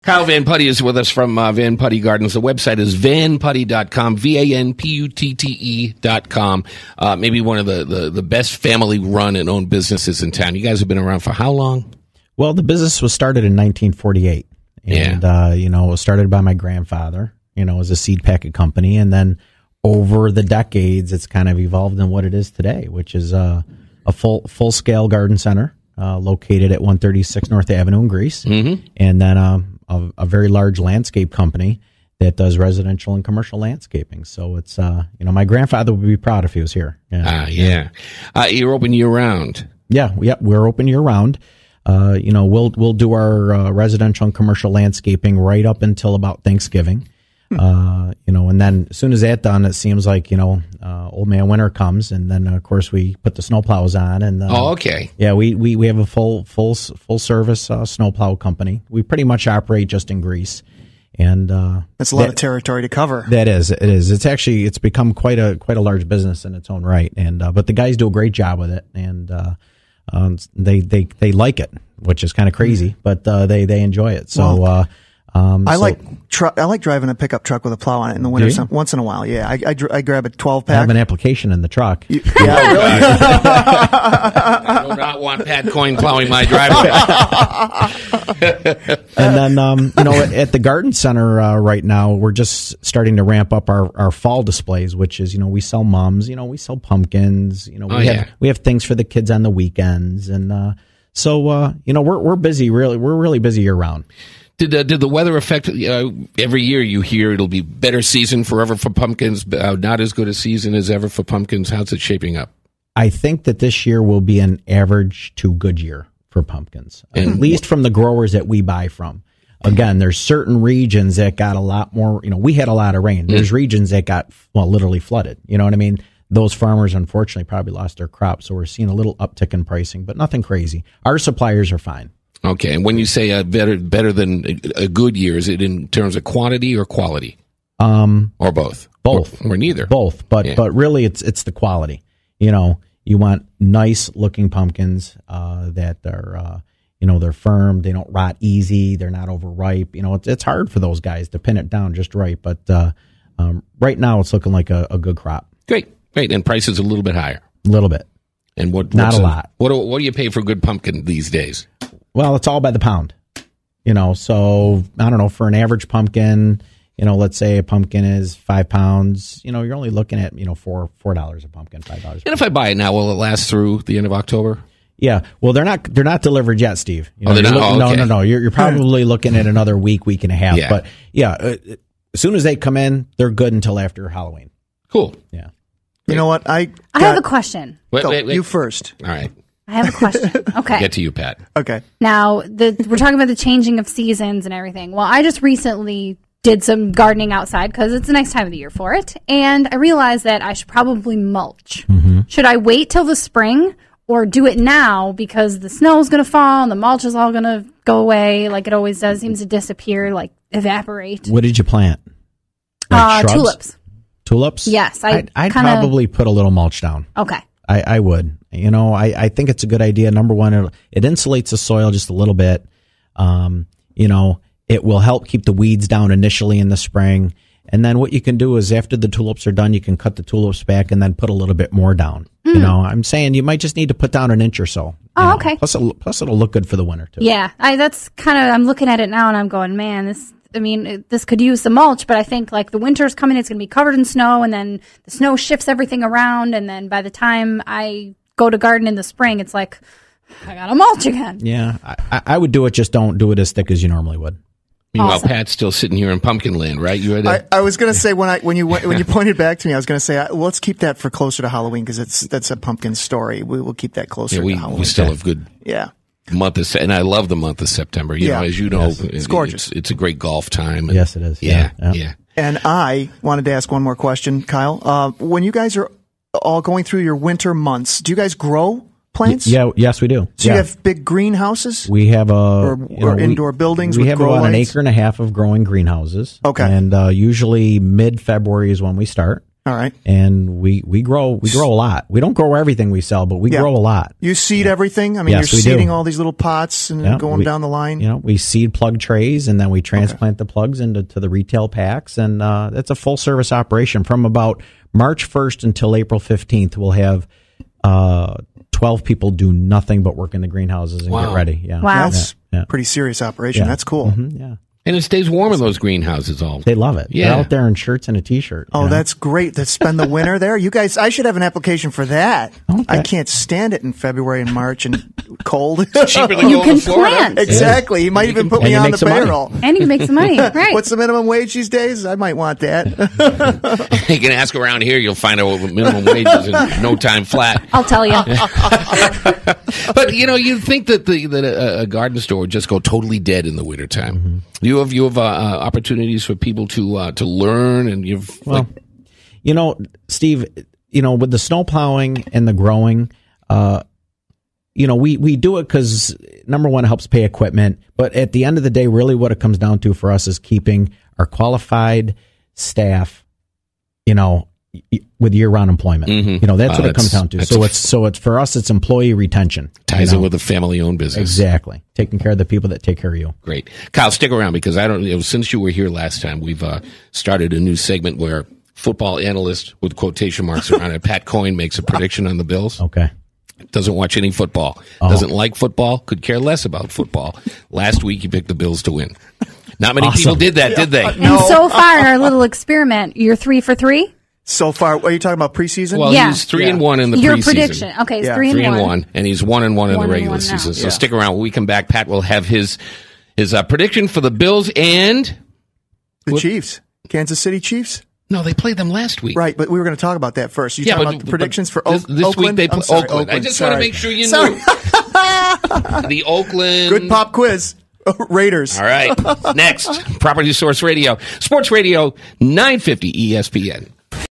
Kyle Van Putte is with us from Van Putte Gardens. The website is vanputte.com, vanputte.com. Maybe one of the best family-run and owned businesses in town. You guys have been around for how long? Well, the business was started in 1948. And, it was started by my grandfather, as a seed packet company. And then over the decades, it's kind of evolved in what it is today, which is a full-scale garden center located at 136 North Avenue in Greece. Mm-hmm. And then a very large landscape company that does residential and commercial landscaping. So it's, my grandfather would be proud if he was here. You're open year-round. Yeah, we're open year-round. We'll do our residential and commercial landscaping right up until about Thanksgiving. And then as soon as that's done, it seems like, old man winter comes, and then of course we put the snowplows on. And okay. Yeah, we have a full service snowplow company. We pretty much operate just in Greece, and that's a lot of territory to cover. It is. It's become quite a large business in its own right, and but the guys do a great job with it, and they like it, which is kind of crazy, but they enjoy it. So. I like driving a pickup truck with a plow on it in the winter once in a while. Yeah, I grab a 12-pack. I have an application in the truck. Yeah, really? I do not want Pat Coyne plowing my driveway. And then, at the garden center right now, we're just starting to ramp up our fall displays, which is, we sell mums, we sell pumpkins, we have things for the kids on the weekends, and so we're busy. We're really busy year round. Did the weather affect every year? You hear it'll be better season forever for pumpkins, not as good a season as ever for pumpkins. How's it shaping up? I think that this year will be an average to good year for pumpkins, at least from the growers that we buy from. Again, there's certain regions that got a lot more. We had a lot of rain. There's regions that got literally flooded. You know what I mean? Those farmers unfortunately probably lost their crops, so we're seeing a little uptick in pricing, but nothing crazy. Our suppliers are fine. Okay, and when you say better than a good year, is it in terms of quantity or quality, or both? Both, or neither. Both, but really, it's the quality. You want nice looking pumpkins that are they're firm, they don't rot easy, they're not overripe. It's hard for those guys to pin it down just right, but right now it's looking like a good crop. Great, and price is a little bit higher. A little bit, and not a lot. What do you pay for a good pumpkin these days? Well, it's all by the pound, so I don't know, for an average pumpkin, let's say a pumpkin is 5 pounds, you're only looking at, $4 a pumpkin, $5. And if I buy it now, will it last through the end of October? Yeah. Well, they're not delivered yet, Steve. They're not? Okay. No. You're probably looking at another week and a half. Yeah. But as soon as they come in, they're good until after Halloween. Cool. Yeah. You know what? I have a question. Wait. You first. All right. I have a question. Okay. Get to you, Pat. Okay. Now, we're talking about the changing of seasons and everything. Well, I just recently did some gardening outside because it's a nice time of the year for it. And I realized that I should probably mulch. Mm-hmm. Should I wait till the spring or do it now because the snow's going to fall and the mulch is all going to go away like it always does, seems to disappear, like evaporate? What did you plant? Like tulips. Tulips? Yes. I'd probably put a little mulch down. Okay. I would. I think it's a good idea. Number one, it insulates the soil just a little bit. It will help keep the weeds down initially in the spring. And then what you can do is after the tulips are done, you can cut the tulips back and then put a little bit more down. I'm saying you might just need to put down an inch or so. Okay. Plus it'll look good for the winter too. Yeah. I'm looking at it now and I'm going, man, this could use some mulch, but I think like the winter's coming, it's going to be covered in snow, and then the snow shifts everything around, and then by the time I go to garden in the spring, it's like I got to mulch again. Yeah, I would do it. Just don't do it as thick as you normally would. Meanwhile, Pat's still sitting here in pumpkin land, right? You I was going to say when you pointed back to me, I was going to say let's keep that for closer to Halloween because that's a pumpkin story. We'll keep that closer to Halloween. We still have good. Yeah. And I love the month of September. As you know, it's gorgeous. It's a great golf time. Yes, it is. Yeah. And I wanted to ask one more question, Kyle. When you guys are all going through your winter months, do you guys grow plants? Yes, we do. So you have big greenhouses? We have or indoor buildings. We have about an acre and a half of growing greenhouses. Okay, and usually mid-February is when we start. All right. And we grow a lot. We don't grow everything we sell, but we grow a lot. You seed everything? I mean, Yes, you're we do. seeding all these little pots and going down the line? You know, we seed plug trays, and then we transplant the plugs into the retail packs, and it's a full-service operation. From about March 1st until April 15th, we'll have 12 people do nothing but work in the greenhouses and get ready. Yeah. Wow. That's pretty serious operation. Yeah. That's cool. Yeah. And it stays warm in those greenhouses all. They love it. Yeah. They're out there in shirts and a T-shirt. Oh, that's great to spend the winter there. You guys, I should have an application for that. Okay. I can't stand it in February and March and cold. Cheaper than You going can to Florida. plant. Exactly. He might even put and me you on make the some money. payroll. And you can make some money. Right. What's the minimum wage these days? I might want that. You can ask around here. You'll find out what minimum wages in no time flat. I'll tell you. But you'd think that a garden store would just go totally dead in the wintertime. Mm-hmm. You have opportunities for people to learn, and Steve, with the snow plowing and the growing, we do it because, number one, it helps pay equipment. But at the end of the day, really what it comes down to for us is keeping our qualified staff, with year-round employment. Mm-hmm. That's what it comes down to. So it's for us, it's employee retention. Ties in with a family-owned business. Exactly. Taking care of the people that take care of you. Great. Kyle, stick around because since you were here last time, we've started a new segment where football analyst with quotation marks around it, Pat Coyne, makes a prediction on the Bills. Okay. Doesn't watch any football. Doesn't like football. Could care less about football. Last week, he picked the Bills to win. Not many people did that, did they? And so far, our little experiment, you're 3 for 3? So far, are you talking about preseason? Well, he's 3-1 in the Your preseason. prediction. Okay, it's 3 and 1. And he's 1-1 in the 1-1 regular now. season. So stick around. When we come back, Pat will have his prediction for the Bills and The Chiefs. Kansas City Chiefs? no, they played them last week. Right, but we were going to talk about that first. You talking about the predictions for this Oakland? week they I'm play sorry, Oakland. I just sorry. want to make sure you Sorry. knew. The Oakland. Good pop quiz. Raiders. All right. Next, Property Source Radio, Sports Radio 950 ESPN.